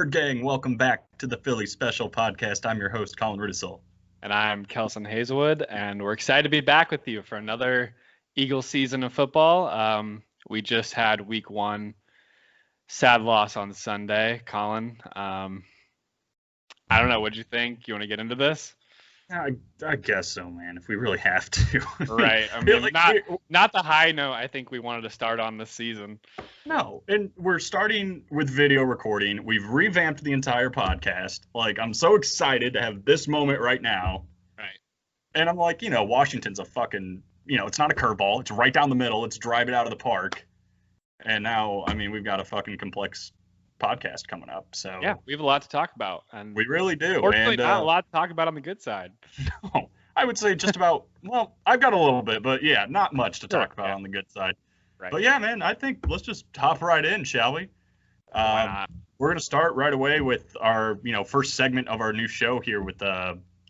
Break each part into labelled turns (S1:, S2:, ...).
S1: Bird Gang, welcome back to the Philly Special Podcast. I'm your host, Colin Ridisol.
S2: And I'm Kelson Hazelwood, and we're excited to be back with you for another Eagles season of football. We just had week one, sad loss on Sunday. Colin, I don't know, what'd you think? You want to get into this?
S1: I guess so, man, if we really have to.
S2: Right. I mean, not the high note I think we wanted to start on this season.
S1: No, and we're starting with video recording. We've revamped the entire podcast. Like, I'm so excited to have this moment right now.
S2: Right.
S1: And I'm like, Washington's a fucking, it's not a curveball. It's right down the middle. It's drive it out of the park. And now, we've got a fucking complex podcast coming up. So
S2: yeah, we have a lot to talk about. And
S1: we really do.
S2: Fortunately, not a lot to talk about on the good side.
S1: No, I would say just about, well, I've got a little bit, but yeah, not much to talk about on the good side.
S2: Right.
S1: But yeah, man, I think let's just hop right in, shall we? We're going to start right away with our, first segment of our new show here with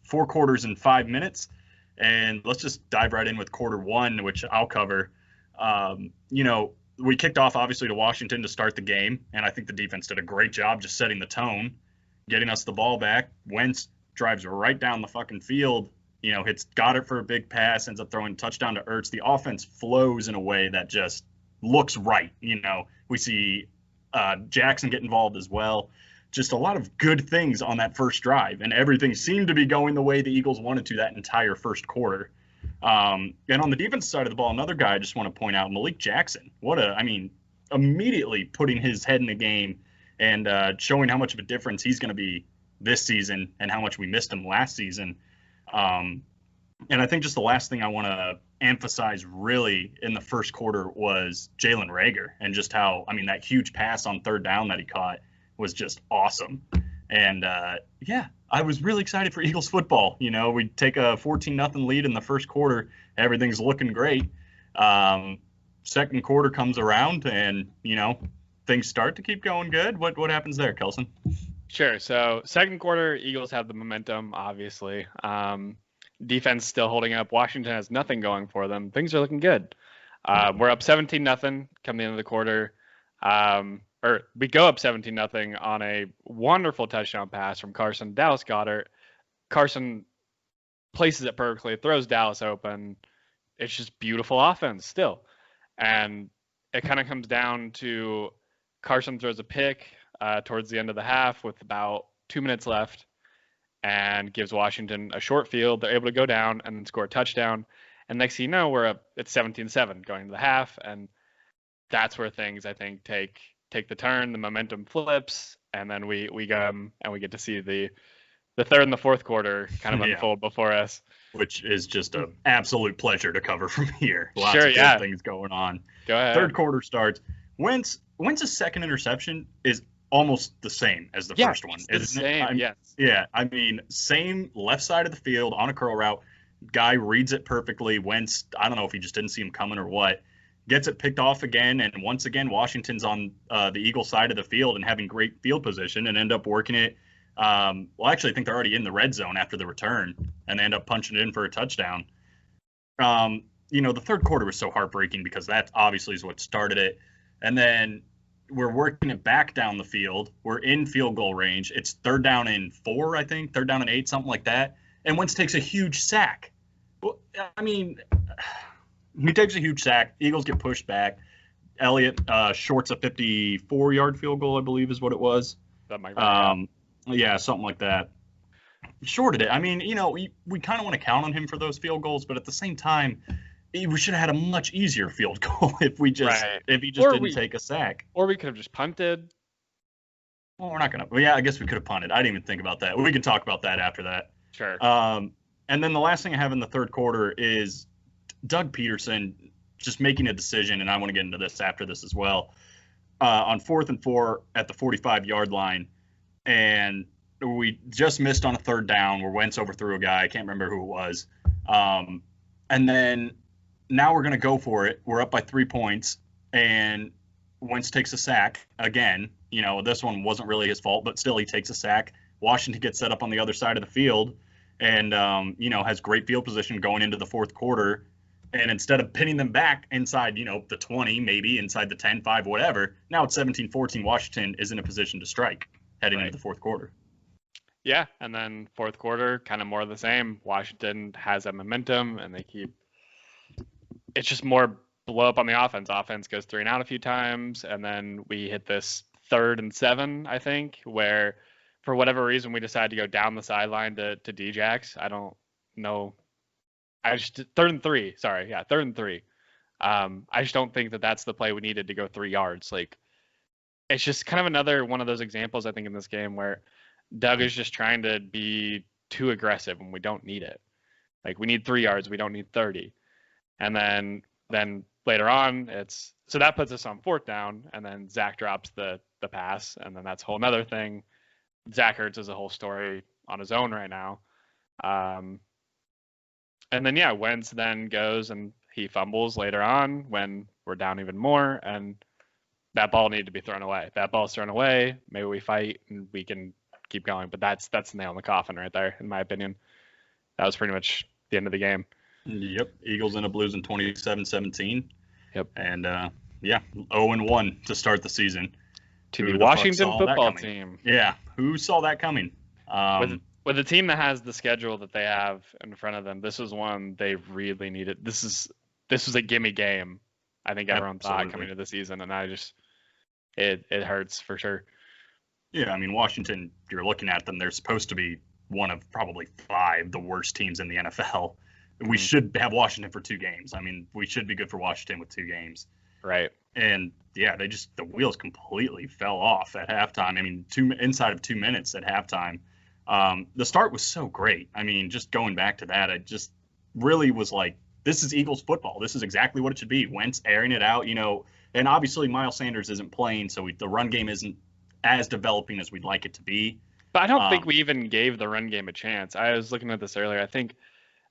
S1: 4 quarters in 5 minutes. And let's just dive right in with quarter one, which I'll cover. We kicked off, obviously, to Washington to start the game, and I think the defense did a great job just setting the tone, getting us the ball back. Wentz drives right down the fucking field, hits Goddard for a big pass, ends up throwing a touchdown to Ertz. The offense flows in a way that just looks right. We see Jackson get involved as well. Just a lot of good things on that first drive, and everything seemed to be going the way the Eagles wanted to that entire first quarter. And on the defense side of the ball, another guy I just want to point out, Malik Jackson. Immediately putting his head in the game and showing how much of a difference he's going to be this season and how much we missed him last season. And I think just the last thing I want to emphasize really in the first quarter was Jalen Reagor and just how, that huge pass on third down that he caught was just awesome. And I was really excited for Eagles football. We take a 14-0 lead in the first quarter. Everything's looking great. Second quarter comes around and, things start to keep going good. What happens there, Kelson?
S2: Sure. So second quarter, Eagles have the momentum, obviously. Defense still holding up. Washington has nothing going for them. Things are looking good. We're up 17-0 come the end of the quarter. Or we go up 17-0 on a wonderful touchdown pass from Carson. Dallas Goddard. Carson places it perfectly, throws Dallas open. It's just beautiful offense still. And it kind of comes down to Carson throws a pick towards the end of the half with about 2 minutes left and gives Washington a short field. They're able to go down and score a touchdown. And next thing you know, we're up at 17-7 going to the half. And that's where things, I think, take the turn, the momentum flips, and then we go and we get to see the third and the fourth quarter kind of unfold before us.
S1: Which is just an absolute pleasure to cover from here. Lots of good things going on.
S2: Go ahead.
S1: Third quarter starts. Wentz's second interception is almost the same as the first one, isn't it?
S2: Yes.
S1: Yeah, same left side of the field on a curl route. Guy reads it perfectly. Wentz, I don't know if he just didn't see him coming or what. Gets it picked off again, and once again, Washington's on the Eagle side of the field and having great field position and end up working it. Actually, I think they're already in the red zone after the return, and they end up punching it in for a touchdown. The third quarter was so heartbreaking because that obviously is what started it. And then we're working it back down the field. We're in field goal range. It's third down and 4, I think, third down and 8, something like that. And Wentz takes a huge sack. Well, he takes a huge sack. Eagles get pushed back. Elliott shorts a 54-yard field goal, I believe is what it was.
S2: That might be
S1: yeah, something like that. Shorted it. We kind of want to count on him for those field goals, but at the same time, we should have had a much easier field goal if he just didn't take a sack.
S2: Or we could have just punted.
S1: Well, we're not going to. Well, yeah, I guess we could have punted. I didn't even think about that. We can talk about that after that.
S2: Sure.
S1: And then the last thing I have in the third quarter is Doug Pederson just making a decision, and I want to get into this after this as well, on 4th and 4 at the 45-yard line. And we just missed on a third down where Wentz overthrew a guy. I can't remember who it was. And then now we're going to go for it. We're up by 3 points, and Wentz takes a sack again. This one wasn't really his fault, but still he takes a sack. Washington gets set up on the other side of the field and, has great field position going into the fourth quarter. And instead of pinning them back inside, the 20, maybe inside the 10, 5, whatever, now it's 17-14. Washington is in a position to strike. heading into the fourth quarter.
S2: Yeah, and then fourth quarter, kind of more of the same. Washington has that momentum, and it's just more blow up on the offense. Offense goes 3 and out a few times, and then we hit this 3rd and 7, I think, where for whatever reason we decided to go down the sideline to Djax. I don't know. 3rd and 3. Sorry, yeah, 3rd and 3. I just don't think that that's the play we needed to go 3 yards. Like, it's just kind of another one of those examples, I think, in this game where Doug is just trying to be too aggressive when we don't need it. Like, we need 3 yards, we don't need 30. And then later on, so that puts us on 4th down, and then Zach drops the pass, and then that's a whole nother thing. Zach Ertz is a whole story on his own right now. And then, yeah, Wentz then goes and he fumbles later on when we're down even more, and that ball needed to be thrown away. That ball's thrown away. Maybe we fight and we can keep going, but that's the nail in the coffin right there, in my opinion. That was pretty much the end of the game.
S1: Yep. Eagles end up losing 27-17.
S2: Yep.
S1: And, 0-1 to start the season.
S2: To the Washington football team.
S1: Yeah. Who saw that coming?
S2: With a team that has the schedule that they have in front of them, this is one they really needed. This was a gimme game, I think everyone thought coming into the season, and it hurts for sure.
S1: Yeah, I mean, Washington, you're looking at them, they're supposed to be one of probably 5 the worst teams in the NFL. We should have Washington for 2 games. I mean, we should be good for Washington with 2 games.
S2: Right.
S1: And yeah, the wheels completely fell off at halftime. I mean, inside of 2 minutes at halftime. The start was so great. I mean, just going back to that, I just really was like, this is Eagles football. This is exactly what it should be. Wentz airing it out, and obviously Miles Sanders isn't playing, so the run game isn't as developing as we'd like it to be.
S2: But I don't think we even gave the run game a chance. I was looking at this earlier. I think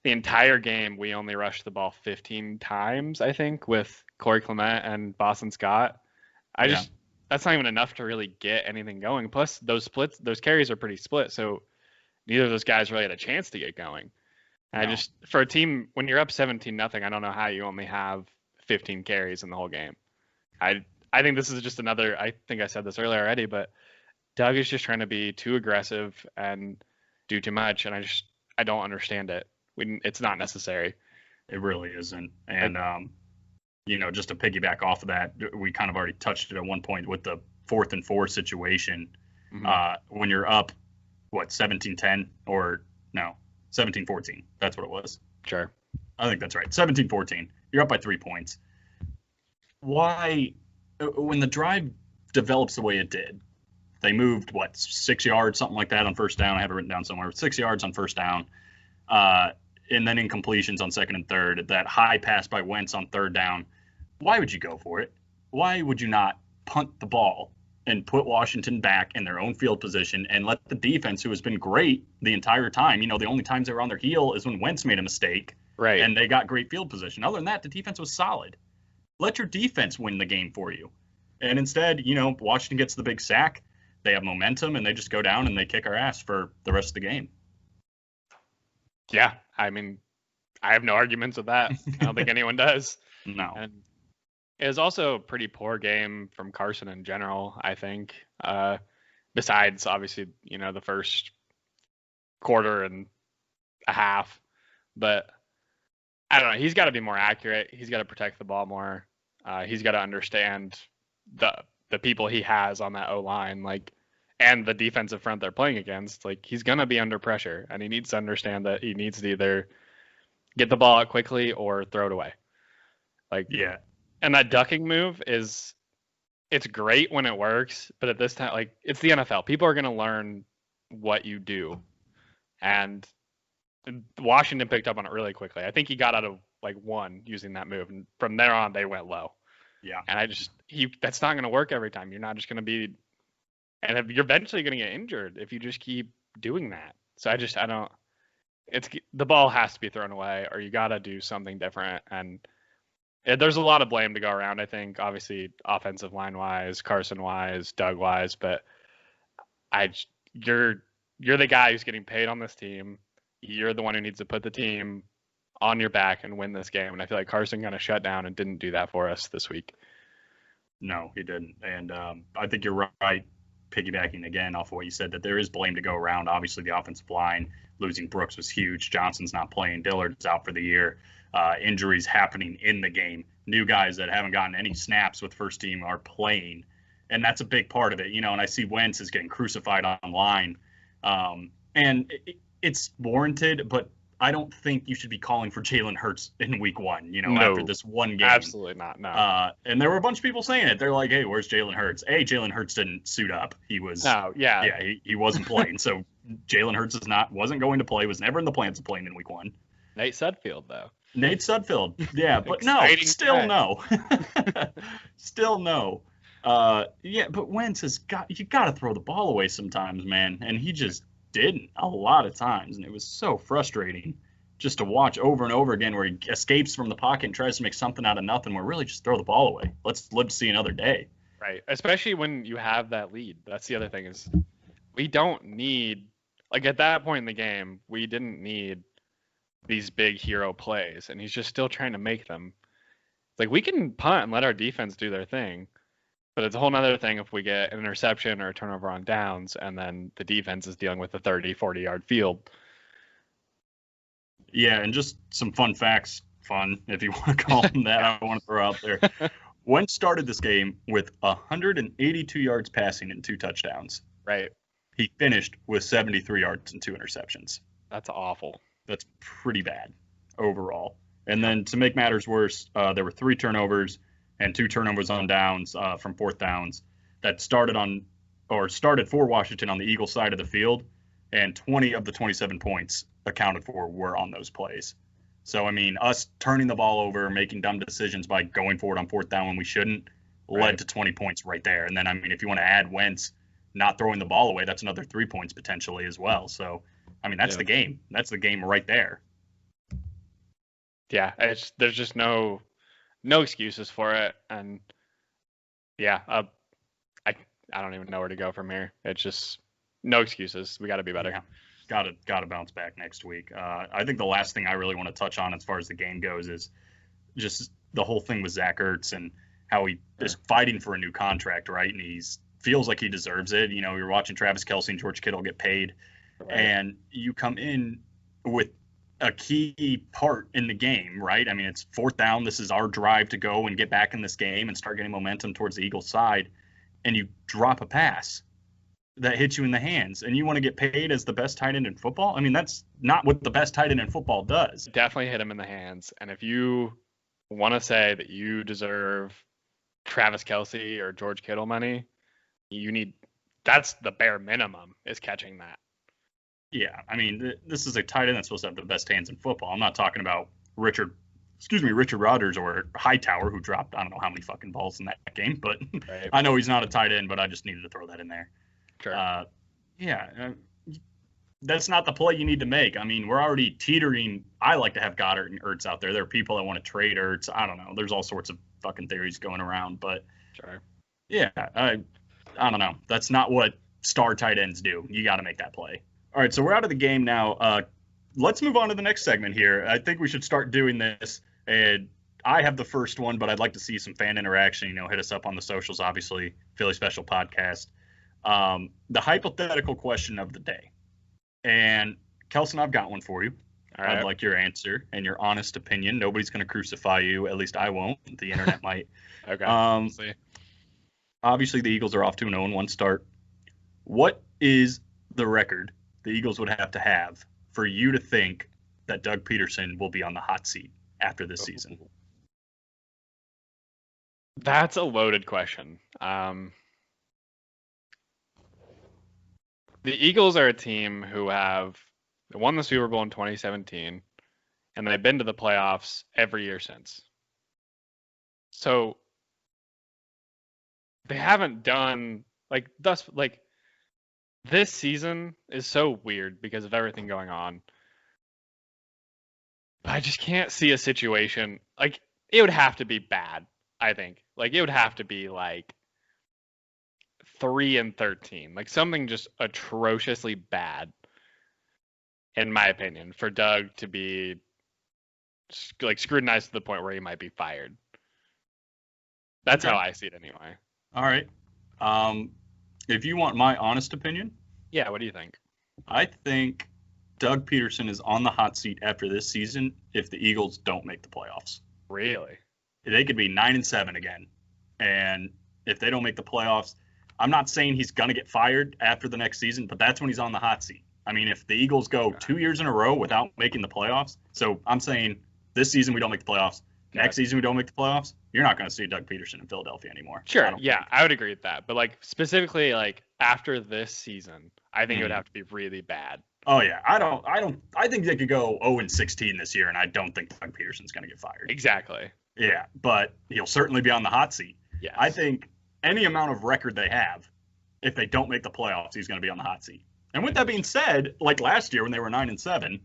S2: the entire game we only rushed the ball 15 times, I think, with Corey Clement and Boston Scott. That's not even enough to really get anything going. Plus, those carries are pretty split, so neither of those guys really had a chance to get going. And for a team, when you're up 17-0, I don't know how you only have 15 carries in the whole game. I think this is just another, I think I said this earlier already, but Doug is just trying to be too aggressive and do too much, and I don't understand it. It's not necessary.
S1: It really isn't. And, just to piggyback off of that, we kind of already touched it at one point with the 4th and 4 situation. Mm-hmm. When you're up, 17-10 or no, 17-14. That's what it was.
S2: Sure.
S1: I think that's right. 17-14. You're up by 3 points. Why, when the drive develops the way it did, they moved, 6 yards, something like that on first down. I have it written down somewhere. 6 yards on first down. And then incompletions on 2nd and 3rd. That high pass by Wentz on 3rd down. Why would you go for it? Why would you not punt the ball and put Washington back in their own field position and let the defense, who has been great the entire time, the only times they were on their heel is when Wentz made a mistake.
S2: Right.
S1: And they got great field position. Other than that, the defense was solid. Let your defense win the game for you. And instead, Washington gets the big sack. They have momentum, and they just go down and they kick our ass for the rest of the game.
S2: Yeah, I mean, I have no arguments with that. I don't think anyone does.
S1: No.
S2: And it was also a pretty poor game from Carson in general, I think. Besides, obviously, the first quarter and a half. But I don't know. He's got to be more accurate. He's got to protect the ball more. He's got to understand the people he has on that O-line, and the defensive front they're playing against. He's going to be under pressure, and he needs to understand that he needs to either get the ball out quickly or throw it away.
S1: Yeah.
S2: And that ducking move it's great when it works, but at this time, it's the NFL. People are going to learn what you do. And Washington picked up on it really quickly. I think he got out of 1 using that move, and from there on they went low.
S1: Yeah.
S2: And that's not going to work every time. You're not just going to be, and you're eventually going to get injured if you just keep doing that. So the ball has to be thrown away, or you got to do something different. And there's a lot of blame to go around, I think, obviously offensive line wise, Carson wise, Doug wise, but you're the guy who's getting paid on this team. You're the one who needs to put the team on your back and win this game. And I feel like Carson kind of shut down and didn't do that for us this week.
S1: No, he didn't. And I think you're right. piggybacking again off of what you said, that there is blame to go around. Obviously, the offensive line losing Brooks was huge. Johnson's not playing. Dillard's out for the year. Injuries happening in the game. New guys that haven't gotten any snaps with first team are playing, and that's a big part of it. And I see Wentz is getting crucified online, and it's warranted, but I don't think you should be calling for Jalen Hurts in week one,
S2: No,
S1: after this one game.
S2: Absolutely not. No.
S1: And there were a bunch of people saying it. They're like, hey, where's Jalen Hurts? Jalen Hurts didn't suit up. He was, he wasn't playing. So Jalen Hurts wasn't going to play, was never in the plans of playing in week one.
S2: Nate Sudfeld, though.
S1: Nate Sudfeld. Yeah, but no, still no. Still no. But Wentz you got to throw the ball away sometimes, man. And he just didn't a lot of times, and it was so frustrating just to watch over and over again, where he escapes from the pocket and tries to make something out of nothing, where really just throw the ball away. Let's live to see another day.
S2: Right, especially when you have that lead. That's the other thing, is we don't need, like, at that point in the game, we didn't need these big hero plays, and he's just still trying to make them. Like, we can punt and let our defense do their thing, but it's a whole nother thing if we get an interception or a turnover on downs, and then the defense is dealing with a 30, 40-yard field.
S1: Yeah, and just some fun facts, if you want to call them that, I want to throw out there. Wentz started this game with 182 yards passing and 2 touchdowns.
S2: Right.
S1: He finished with 73 yards and 2 interceptions.
S2: That's awful.
S1: That's pretty bad overall. And then to make matters worse, there were 3 turnovers and 2 turnovers on downs from 4th downs that started for Washington on the Eagles side of the field, and 20 of the 27 points accounted for were on those plays. So, I mean, us turning the ball over, making dumb decisions by going forward on 4th down when we shouldn't, led to 20 points right there. And then, I mean, if you want to add Wentz not throwing the ball away, that's another 3 points potentially as well. So, I mean, that's the game. That's the game right there.
S2: Yeah, there's just no excuses for it, and I don't even know where to go from here. It's just no excuses. We got to be better.
S1: Yeah. Got to bounce back next week. I think the last thing I really want to touch on as far as the game goes is just the whole thing with Zach Ertz and how he is fighting for a new contract, right? And he feels like he deserves it. You're watching Travis Kelce and George Kittle get paid, and you come in with a key part in the game, right? I mean, it's 4th down. This is our drive to go and get back in this game and start getting momentum towards the Eagles side, and you drop a pass that hits you in the hands, and you want to get paid as the best tight end in football? I mean, that's not what the best tight end in football does.
S2: Definitely hit him in the hands, and if you want to say that you deserve Travis Kelce or George Kittle money, that's the bare minimum, is catching that.
S1: Yeah, I mean, this is a tight end that's supposed to have the best hands in football. I'm not talking about Richard Rodgers or Hightower, who dropped I don't know how many fucking balls in that game, but right. I know he's not a tight end, but I just needed to throw that in there.
S2: Sure.
S1: That's not the play you need to make. I mean, we're already teetering. I like to have Goddard and Ertz out there. There are people that want to trade Ertz. I don't know. There's all sorts of fucking theories going around, but
S2: sure.
S1: Yeah, I don't know. That's not what star tight ends do. You got to make that play. All right, so we're out of the game now. Let's move on to the next segment here. I think we should start doing this. And I have the first one, but I'd like to see some fan interaction. Hit us up on the socials, obviously, Philly Special Podcast. The hypothetical question of the day. And, Kelson, I've got one for you.
S2: All right.
S1: I'd like your answer and your honest opinion. Nobody's going to crucify you. At least I won't. The internet might.
S2: Okay. We'll see.
S1: Obviously, the Eagles are off to an 0-1 start. What is the record the Eagles would have to have for you to think that Doug Pederson will be on the hot seat after this season?
S2: That's a loaded question. The Eagles are a team who won the Super Bowl in 2017, and they've been to the playoffs every year since. So they haven't done this season is so weird because of everything going on. But I just can't see a situation it would have to be bad, I think. It would have to be 3-13, something just atrociously bad, in my opinion, for Doug to be scrutinized to the point where he might be fired. That's how I see it anyway.
S1: All right. If you want my honest opinion,
S2: Yeah, what do you think?
S1: I think Doug Pederson is on the hot seat after this season if the Eagles don't make the playoffs.
S2: Really?
S1: They could be 9-7 again. And if they don't make the playoffs, I'm not saying he's going to get fired after the next season, but that's when he's on the hot seat. I mean, if the Eagles go 2 years in a row without making the playoffs, so I'm saying this season we don't make the playoffs, next season we don't make the playoffs, you're not going to see Doug Pederson in Philadelphia anymore.
S2: Sure, yeah, I would agree with that. But like specifically like after this season, I think it would have to be really bad.
S1: Oh yeah, I think they could go 0-16 this year, and I don't think Doug Peterson's going to get fired.
S2: Exactly.
S1: Yeah, but he'll certainly be on the hot seat.
S2: Yes.
S1: I think any amount of record they have, if they don't make the playoffs, he's going to be on the hot seat. And with that being said, like last year when they were 9-7,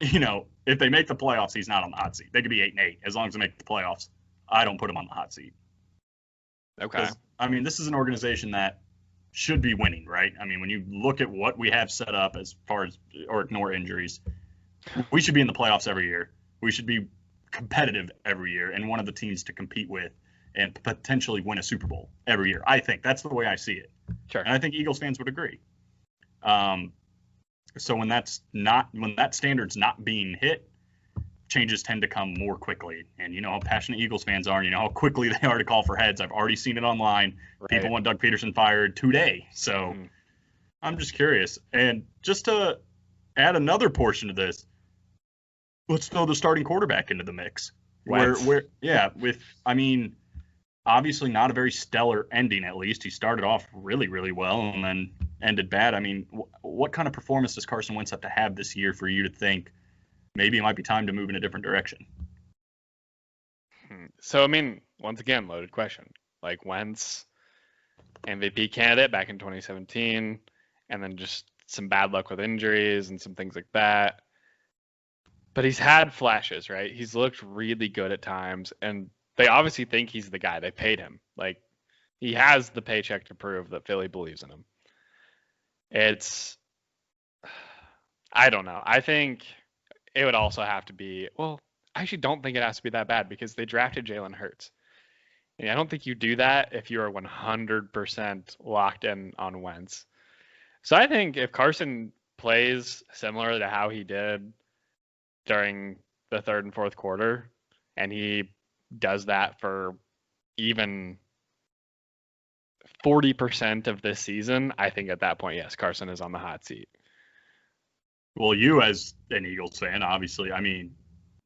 S1: you know, if they make the playoffs, he's not on the hot seat. They could be 8-8 as long as they make the playoffs. I don't put him on the hot seat.
S2: Okay.
S1: I mean, this is an organization that should be winning, right? I mean, when you look at what we have set up as far as, or ignore injuries, we should be in the playoffs every year. We should be competitive every year and one of the teams to compete with and potentially win a Super Bowl every year. I think that's the way I see it.
S2: Sure.
S1: And I think Eagles fans would agree. So when that standard's not being hit, changes tend to come more quickly. And you know how passionate Eagles fans are, and you know how quickly they are to call for heads. I've already seen it online. Right. People want Doug Pederson fired today. So I'm just curious. And just to add another portion to this, let's throw the starting quarterback into the mix. I mean, obviously not a very stellar ending, at least. He started off really, really well and then ended bad. I mean, what kind of performance does Carson Wentz have to have this year for you to think maybe it might be time to move in a different direction?
S2: So, I mean, once again, loaded question. Like Wentz, MVP candidate back in 2017, and then just some bad luck with injuries and some things like that. But he's had flashes, right? He's looked really good at times, and they obviously think he's the guy. They paid him. Like, he has the paycheck to prove that Philly believes in him. I don't know. I think it would also have to be, well, I actually don't think it has to be that bad because they drafted Jalen Hurts. And I don't think you do that if you are 100% locked in on Wentz. So I think if Carson plays similar to how he did during the third and fourth quarter, and he does that for even 40% of this season, I think at that point, yes, Carson is on the hot seat.
S1: Well, you as an Eagles fan, obviously, I mean,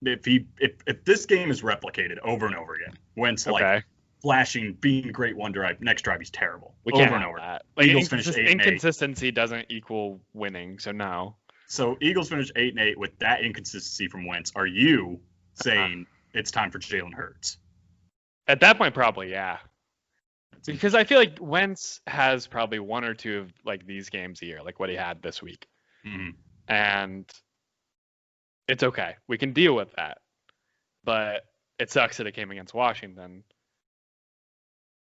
S1: if this game is replicated over and over again, Wentz like flashing, being great one drive, next drive he's terrible.
S2: We can't have that. Like, Eagles finish 8-8. Inconsistency doesn't equal winning, so no.
S1: So Eagles finish 8-8 with that inconsistency from Wentz. Are you saying it's time for Jalen Hurts?
S2: At that point, probably, yeah. Because I feel like Wentz has probably one or two of like these games a year, like what he had this week.
S1: Mm-hmm.
S2: And it's okay. We can deal with that. But it sucks that it came against Washington.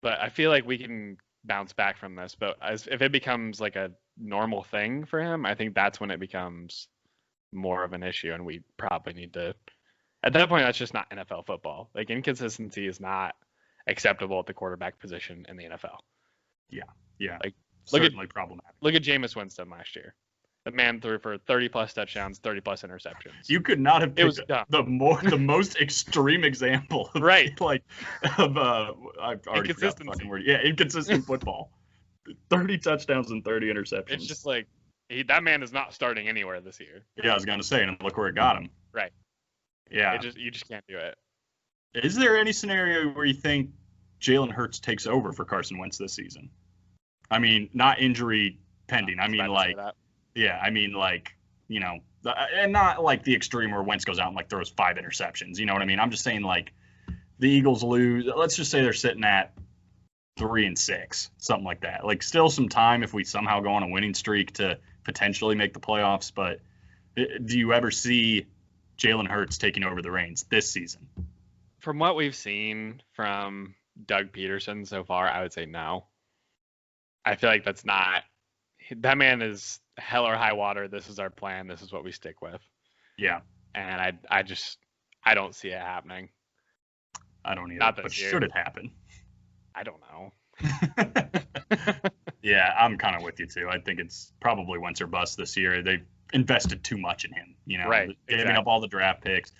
S2: But I feel like we can bounce back from this. But if it becomes like a normal thing for him, I think that's when it becomes more of an issue. And we probably need to, at that point, that's just not NFL football. Like, inconsistency is not acceptable at the quarterback position in the NFL.
S1: Yeah.
S2: Like,
S1: certainly problematic.
S2: Look at Jameis Winston last year. The man threw for 30-plus touchdowns, 30-plus interceptions.
S1: You could not have picked the most extreme example of,
S2: right.
S1: I've already forgot the fucking word. Yeah, inconsistent football. 30 touchdowns and 30 interceptions.
S2: It's just like, that man is not starting anywhere this year.
S1: Yeah, I was going to say, and look where it got him.
S2: Right.
S1: Yeah.
S2: You just can't do it.
S1: Is there any scenario where you think Jalen Hurts takes over for Carson Wentz this season? I mean, not injury pending. I mean, like, yeah, I mean, like, you know, and not like the extreme where Wentz goes out and like throws 5 interceptions. You know what I mean? I'm just saying, like, the Eagles lose. Let's just say they're sitting at 3-6, something like that. Like, still some time if we somehow go on a winning streak to potentially make the playoffs. But do you ever see Jalen Hurts taking over the reins this season?
S2: From what we've seen from Doug Pederson so far, I would say no. I feel like that's not. That man is hell or high water. This is our plan. This is what we stick with.
S1: Yeah.
S2: And I don't see it happening.
S1: I don't either. But should it happen?
S2: I don't know.
S1: Yeah, I'm kind of with you too. I think it's probably Wentz or bust this year. They've invested too much in him,
S2: Right,
S1: giving up all the draft picks,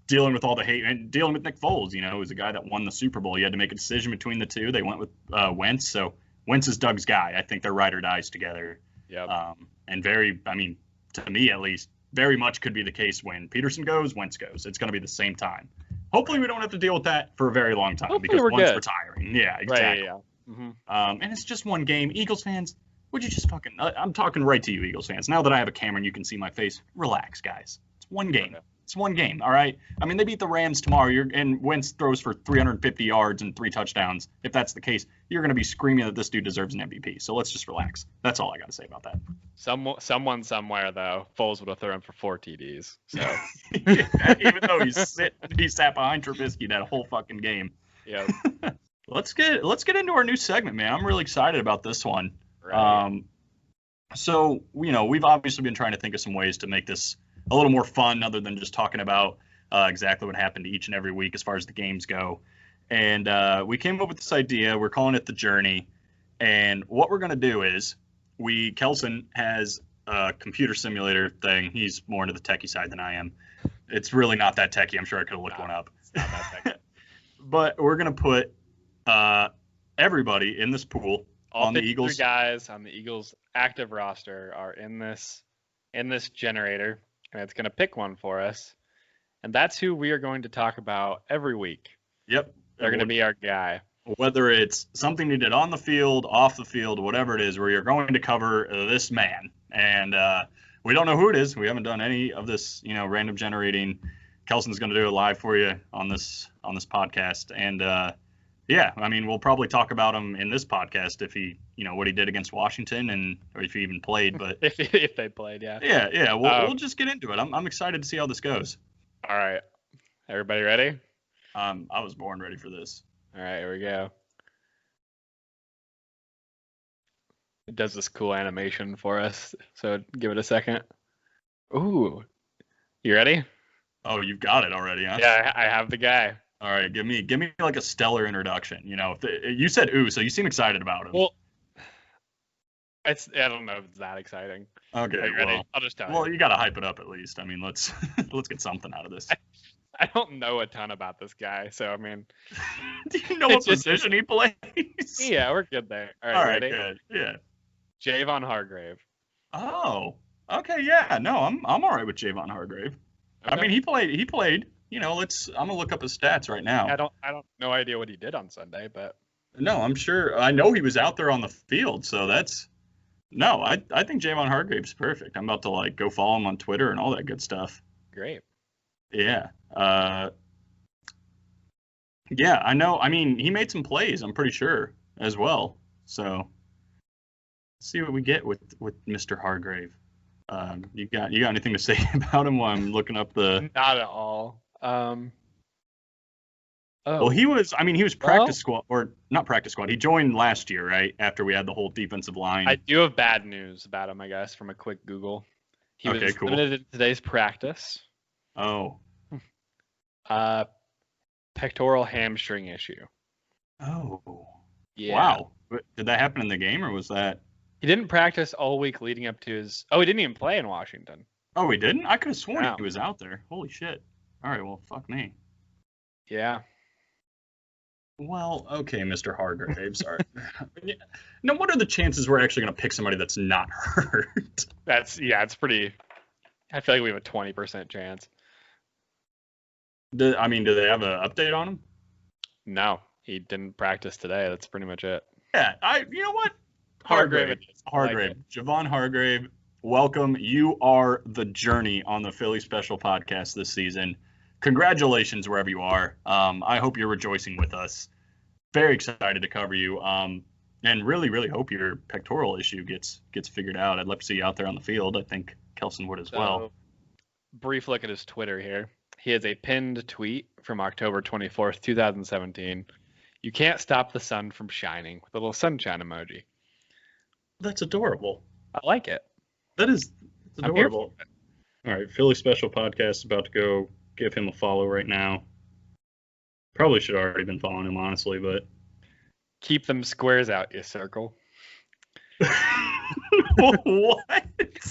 S1: dealing with all the hate, and dealing with Nick Foles, who's a guy that won the Super Bowl. You had to make a decision between the two. They went with Wentz, so Wentz is Doug's guy. I think they're ride or dies together.
S2: Yep.
S1: And to me at least, very much could be the case when Pederson goes, Wentz goes. It's going to be the same time. Hopefully we don't have to deal with that for a very long time because one's retiring. Yeah, exactly.
S2: Right, yeah. Mm-hmm.
S1: And it's just one game. Eagles fans, would you just fucking I'm talking right to you, Eagles fans. Now that I have a camera and you can see my face, relax, guys. It's one game.
S2: Okay.
S1: It's one game, all right? I mean, they beat the Rams tomorrow, and Wentz throws for 350 yards and 3 touchdowns. If that's the case, you're going to be screaming that this dude deserves an MVP. So let's just relax. That's all I got to say about that.
S2: Someone somewhere, though, Foles would have thrown for 4 TDs. So
S1: yeah, even though he sat behind Trubisky that whole fucking game.
S2: Yeah.
S1: Let's get into our new segment, man. I'm really excited about this one.
S2: Right.
S1: So, we've obviously been trying to think of some ways to make this a little more fun other than just talking about exactly what happened each and every week as far as the games go. And we came up with this idea. We're calling it The Journey. And what we're going to do is Kelson has a computer simulator thing. He's more into the techie side than I am. It's really not that techie. I'm sure I could have looked one up.
S2: It's not that techie.
S1: But we're going to put everybody in this pool
S2: All
S1: on the Eagles.
S2: Guys on the Eagles active roster are in this generator, and it's going to pick one for us. And that's who we are going to talk about every week.
S1: Yep.
S2: They're going to be our guy.
S1: Whether it's something you did on the field, off the field, whatever it is, where you're going to cover this man. And we don't know who it is. We haven't done any of this, random generating. Kelson's going to do it live for you on this podcast. And we'll probably talk about him in this podcast if he, what he did against Washington or if he even played. But
S2: if they played, yeah.
S1: Yeah. We'll just get into it. I'm excited to see how this goes.
S2: All right. Everybody ready?
S1: I was born ready for this.
S2: All right, here we go. It does this cool animation for us, so give it a second. Ooh, you ready?
S1: Oh, you've got it already, huh?
S2: Yeah, I have the guy.
S1: All right, give me like a stellar introduction. You said ooh, so you seem excited about him.
S2: Well, I don't know if it's that exciting.
S1: Okay,
S2: Are you ready? I'll just tell you.
S1: Well, you gotta hype it up at least. I mean, let's get something out of this.
S2: I don't know a ton about this guy, so I mean.
S1: Do you know what position he plays?
S2: Yeah, we're good there. All right, ready?
S1: Good. Yeah.
S2: Javon Hargrave.
S1: Oh, okay, yeah. No, I'm all right with Javon Hargrave. Okay. I mean, he played. I'm gonna look up his stats right now.
S2: I don't no idea what he did on Sunday, but.
S1: No, I'm sure. I know he was out there on the field, so that's. No, I think Javon Hargrave's perfect. I'm about to go follow him on Twitter and all that good stuff.
S2: Great.
S1: Yeah. Yeah, I know. I mean, he made some plays, I'm pretty sure, as well. So, let's see what we get with Mr. Hargrave. You got anything to say about him while I'm looking up the?
S2: Not at all.
S1: Well, he was practice squad, or not practice squad. He joined last year, right? After we had the whole defensive line.
S2: I do have bad news about him, I guess, from a quick Google. He was limited in today's practice.
S1: Oh.
S2: Pectoral hamstring issue.
S1: Oh.
S2: Yeah.
S1: Wow. Did that happen in the game, or was that?
S2: He didn't practice all week leading up to his. Oh, he didn't even play in Washington.
S1: Oh, he didn't? I could have sworn he was out there. Holy shit. All right. Well, fuck me.
S2: Yeah.
S1: Well, okay, Mr. Hargrave. Sorry. Now, what are the chances we're actually going to pick somebody that's not hurt?
S2: It's pretty. I feel like we have a 20% chance.
S1: Do they have an update on him?
S2: No, he didn't practice today. That's pretty much it.
S1: Yeah, you know what? Hargrave. Javon Hargrave, welcome. You are the journey on the Philly Special Podcast this season. Congratulations wherever you are. I hope you're rejoicing with us. Very excited to cover you. And really, really hope your pectoral issue gets figured out. I'd love to see you out there on the field. I think Kelson would as well.
S2: Brief look at his Twitter here. He has a pinned tweet from October 24th, 2017. You can't stop the sun from shining with a little sunshine emoji.
S1: That's adorable.
S2: I like it.
S1: That's adorable. All right, Philly Special Podcast is about to go give him a follow right now. Probably should have already been following him, honestly, but.
S2: Keep them squares out, you circle.
S1: What?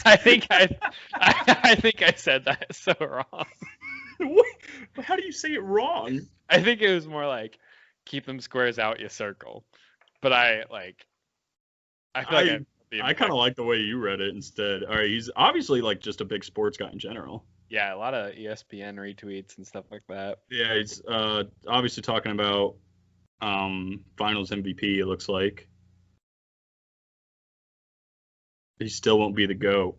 S2: I think I said that so wrong.
S1: What? How do you say it wrong?
S2: I think it was more like keep them squares out, you circle. But I feel like
S1: I kind of like the way you read it instead. All right, he's obviously like just a big sports guy in general.
S2: Yeah, a lot of ESPN retweets and stuff like that.
S1: Yeah, he's obviously talking about Finals MVP. It looks like he still won't be the GOAT.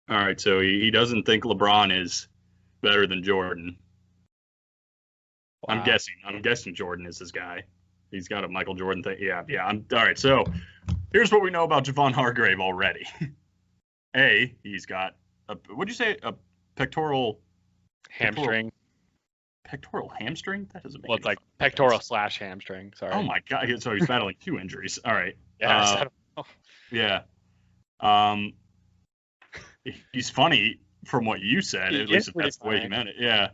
S1: All right, so he doesn't think LeBron is better than Jordan. Wow. I'm guessing Jordan is his guy. He's got a Michael Jordan thing. Yeah. All right, so here's what we know about Javon Hargrave already. He's got what'd you say? A pectoral
S2: hamstring.
S1: Pectoral hamstring? That doesn't make
S2: it's like pectoral / hamstring. Sorry.
S1: Oh my God! So he's battling 2 injuries. All right.
S2: Yeah.
S1: Yeah. He's funny from what you said. At least if that's the way you meant it. Yeah.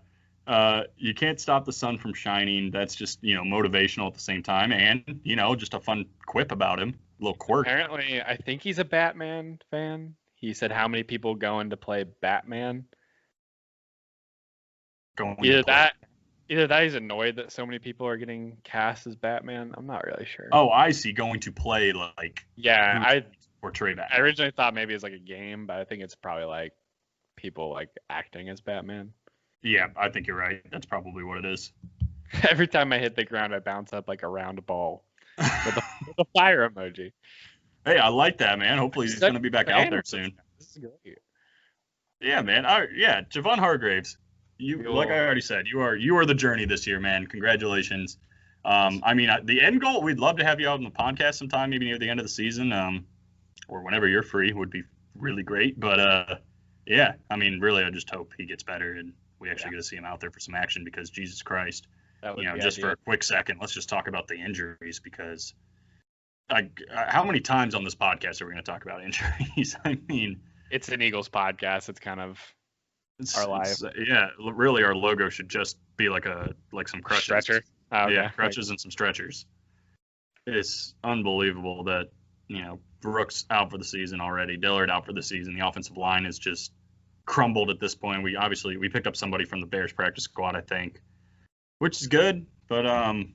S1: You can't stop the sun from shining. That's just motivational at the same time, and just a fun quip about him, a little quirk.
S2: Apparently, I think he's a Batman fan. He said how many people going to play Batman. Either that he's annoyed that so many people are getting cast as Batman. I'm not really sure.
S1: Oh, I see. Going to play like
S2: I
S1: portray Batman.
S2: I originally thought maybe it's like a game, but I think it's probably like people like acting as Batman.
S1: Yeah, I think you're right. That's probably what it is.
S2: Every time I hit the ground, I bounce up like a round ball with a fire emoji.
S1: Hey, I like that, man. Hopefully he's going to be back out there soon.
S2: This is great.
S1: Yeah, man. Javon Hargraves. Like I already said, you are the journey this year, man. Congratulations. The end goal, we'd love to have you out on the podcast sometime, maybe near the end of the season, or whenever you're free would be really great. But really, I just hope he gets better and we actually get to see him out there for some action because Jesus Christ, just for a quick second, let's just talk about the injuries because how many times on this podcast are we going to talk about injuries? I mean,
S2: it's an Eagles podcast. It's kind of our life.
S1: Really, our logo should just be like some crutches.
S2: Stretcher. Oh,
S1: yeah, crutches and some stretchers. It's unbelievable that Brooks out for the season already. Dillard out for the season. The offensive line is just crumbled at this point. We picked up somebody from the Bears practice squad, I think, which is good. But man,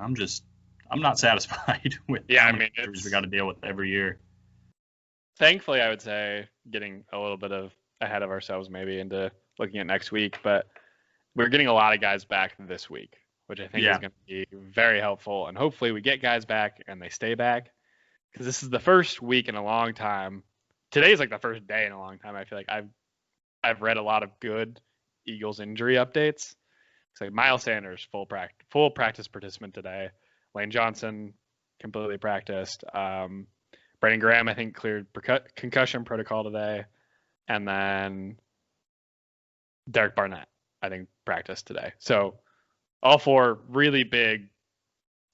S1: I'm not satisfied with how many injuries we got to deal with every year.
S2: Thankfully, I would say getting a little bit ahead of ourselves maybe into looking at next week, but we're getting a lot of guys back this week, which I think is going to be very helpful. And hopefully we get guys back and they stay back because this is the first week in a long time. Today's like the first day in a long time. I feel like I've read a lot of good Eagles injury updates. It's like Miles Sanders, full practice participant today. Lane Johnson completely practiced. Brandon Graham, I think, cleared concussion protocol today. And then Derek Barnett, I think, practiced today. So all 4 really big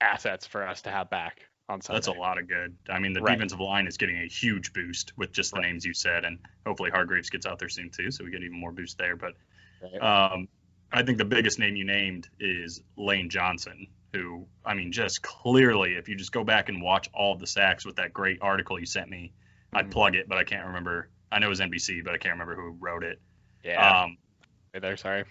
S2: assets for us to have back on Sunday.
S1: That's a lot of good. I mean, the defensive line is getting a huge boost with just the names you said. And hopefully Hargraves gets out there soon, too, so we get even more boost there. But I think the biggest name you named is Lane Johnson, who, just clearly, if you just go back and watch all of the sacks with that great article you sent me, I'd plug it, but I can't remember. I know it was NBC, but I can't remember who wrote it.
S2: Yeah. Sorry.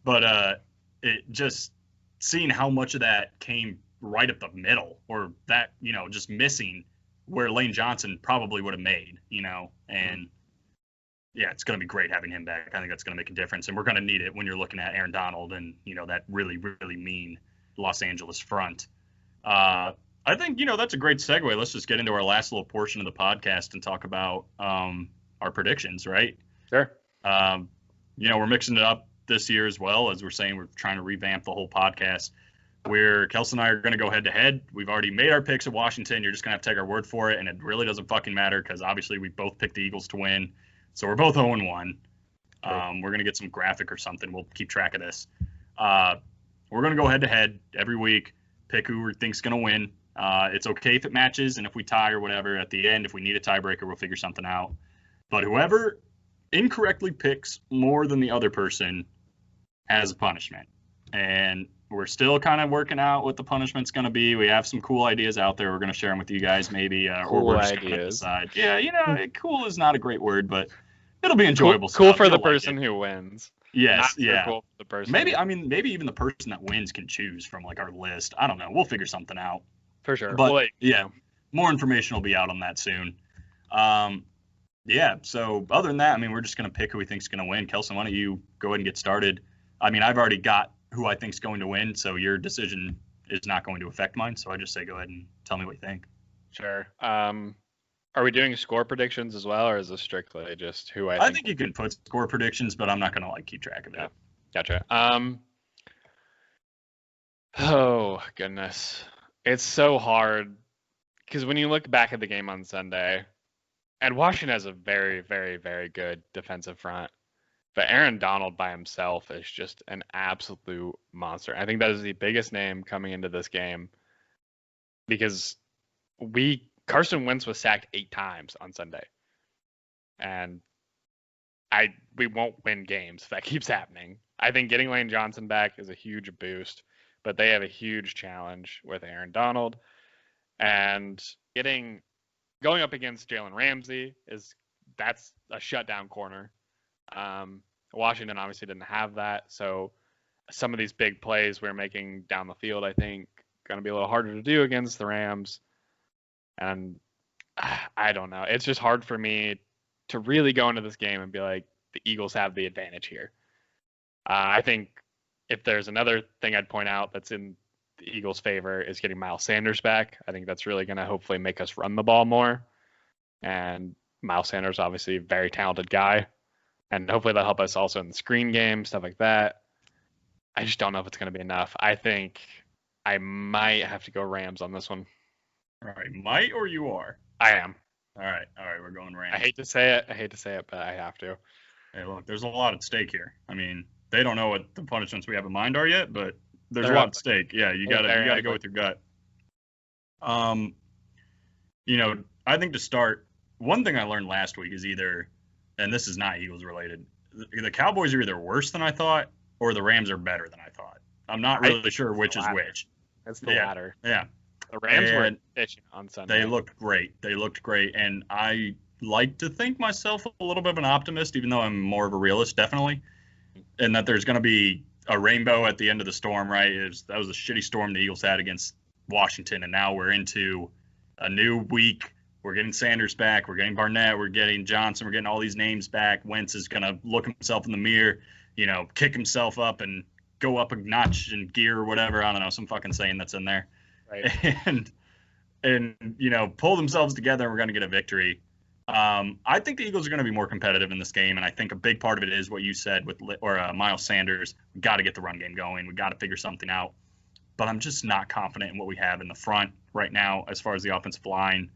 S1: But it just seeing how much of that came right up the middle or that, just missing where Lane Johnson probably would have made, and it's going to be great having him back. I think that's going to make a difference, and we're going to need it when you're looking at Aaron Donald and, that really, really mean Los Angeles front. I think, that's a great segue. Let's just get into our last little portion of the podcast and talk about our predictions, right?
S2: Sure.
S1: We're mixing it up this year as well. As we're saying, we're trying to revamp the whole podcast where Kelsey and I are going to go head to head. We've already made our picks at Washington. You're just going to have to take our word for it, and it really doesn't fucking matter because obviously we both picked the Eagles to win. So we're both 0-1. We're going to get some graphic or something. We'll keep track of this. We're going to go head to head every week, pick who we think's going to win. It's okay if it matches, and if we tie or whatever at the end, if we need a tiebreaker, we'll figure something out. But whoever incorrectly picks more than the other person has a punishment. And We're still kind of working out what the punishment's going to be. We have some cool ideas out there. We're going to share them with you guys, maybe. Or we're just going to decide. Yeah, cool is not a great word, but it'll be enjoyable.
S2: Cool for the person who wins.
S1: Yes, yeah.
S2: Cool for the person.
S1: Maybe even the person that wins can choose from like our list. I don't know. We'll figure something out.
S2: For sure.
S1: But more information will be out on that soon. So other than that, we're just going to pick who we think's going to win. Kelson, why don't you go ahead and get started? I've already got who I think's going to win, so your decision is not going to affect mine. So I just say go ahead and tell me what you think.
S2: Sure. Are we doing score predictions as well, or is this strictly just who I
S1: think you can put score predictions, but I'm not going to keep track of it.
S2: Gotcha. Oh goodness, it's so hard because when you look back at the game on Sunday, and Washington has a very, very, very good defensive front, but Aaron Donald by himself is just an absolute monster. I think that is the biggest name coming into this game because Carson Wentz was sacked 8 times on Sunday. And we won't win games if that keeps happening. I think getting Lane Johnson back is a huge boost, but they have a huge challenge with Aaron Donald. And going up against Jalen Ramsey that's a shutdown corner. Washington obviously didn't have that, so some of these big plays we're making down the field, I think, going to be a little harder to do against the Rams. And I don't know. It's just hard for me to really go into this game and be like, the Eagles have the advantage here. I think if there's another thing I'd point out that's in the Eagles' favor is getting Miles Sanders back. I think that's really going to hopefully make us run the ball more. And Miles Sanders, obviously, a very talented guy. And hopefully that'll help us also in the screen game, stuff like that. I just don't know if it's going to be enough. I think I might have to go Rams on this one.
S1: All right. Might or you are?
S2: I am.
S1: All right. We're going Rams.
S2: I hate to say it, but I have to.
S1: Hey, look, there's a lot at stake here. They don't know what the punishments we have in mind are yet, but there's a lot at stake. Yeah, you gotta go with your gut. I think to start, one thing I learned last week is either, and this is not Eagles related, the Cowboys are either worse than I thought or the Rams are better than I thought. I'm not really sure which is which.
S2: It's the latter.
S1: Yeah.
S2: The Rams were efficient on Sunday.
S1: They looked great. And I like to think myself a little bit of an optimist, even though I'm more of a realist, definitely, and that there's going to be a rainbow at the end of the storm, right? That was a shitty storm the Eagles had against Washington, and now we're into a new week. We're getting Sanders back. We're getting Barnett. We're getting Johnson. We're getting all these names back. Wentz is going to look himself in the mirror, kick himself up and go up a notch in gear or whatever. I don't know, some fucking saying that's in there.
S2: Right.
S1: And pull themselves together, and we're going to get a victory. I think the Eagles are going to be more competitive in this game, and I think a big part of it is what you said with Miles Sanders. We got to get the run game going. We got to figure something out. But I'm just not confident in what we have in the front right now as far as the offensive line.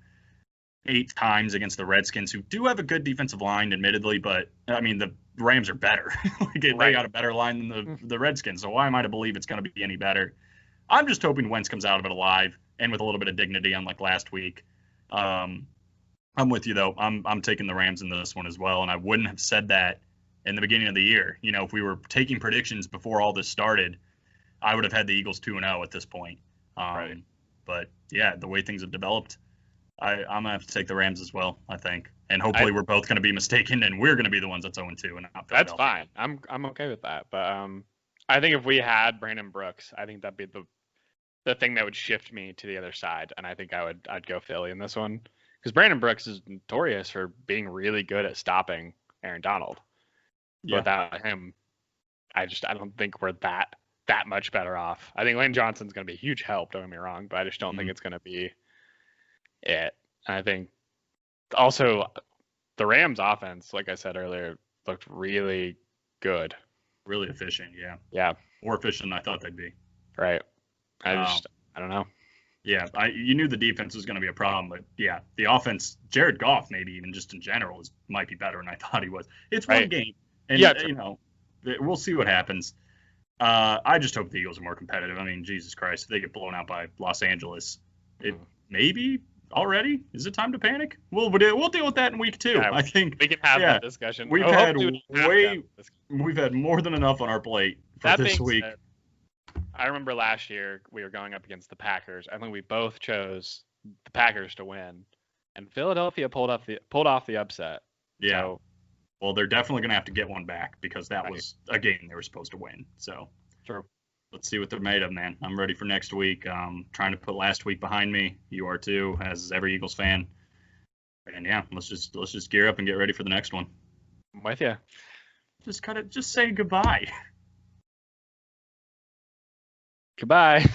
S1: 8 times against the Redskins, who do have a good defensive line, admittedly, but the Rams are better. They got a better line than the Redskins, so why am I to believe it's going to be any better? I'm just hoping Wentz comes out of it alive and with a little bit of dignity, unlike last week. I'm with you, though. I'm taking the Rams in this one as well, and I wouldn't have said that in the beginning of the year. If we were taking predictions before all this started, I would have had the Eagles 2-0 at this point.
S2: Right.
S1: But, yeah, the way things have developed, I'm going to have to take the Rams as well, I think. And hopefully we're both going to be mistaken, and we're going to be the ones that's 0-2 and not Philadelphia.
S2: That's fine. I'm okay with that. But I think if we had Brandon Brooks, I think that'd be the thing that would shift me to the other side, and I think I'd go Philly in this one. Because Brandon Brooks is notorious for being really good at stopping Aaron Donald. Yeah. Without him, I don't think we're that much better off. I think Lane Johnson's going to be a huge help, don't get me wrong, but I just don't think it's going to be it. And I think also the Rams offense, like I said earlier, looked really good.
S1: Really efficient, yeah.
S2: Yeah.
S1: More efficient than I thought they'd be.
S2: Right. I don't know.
S1: Yeah, you knew the defense was going to be a problem, but yeah, the offense, Jared Goff, maybe even just in general, might be better than I thought he was. It's one game, and we'll see what happens. I just hope the Eagles are more competitive. Jesus Christ, if they get blown out by Los Angeles, maybe already is it time to panic? We'll deal with that in week 2.
S2: Yeah,
S1: I think
S2: we can have that discussion.
S1: We've had more than enough on our plate for this week.
S2: I remember last year we were going up against the Packers. I think we both chose the Packers to win, and Philadelphia pulled off the upset.
S1: Yeah.
S2: So,
S1: well, they're definitely going to have to get one back because that was a game they were supposed to win. So
S2: true.
S1: Let's see what they're made of, man. I'm ready for next week. Trying to put last week behind me. You are too, as every Eagles fan. And yeah, let's just gear up and get ready for the next one.
S2: I'm with you.
S1: Just say goodbye.
S2: Goodbye.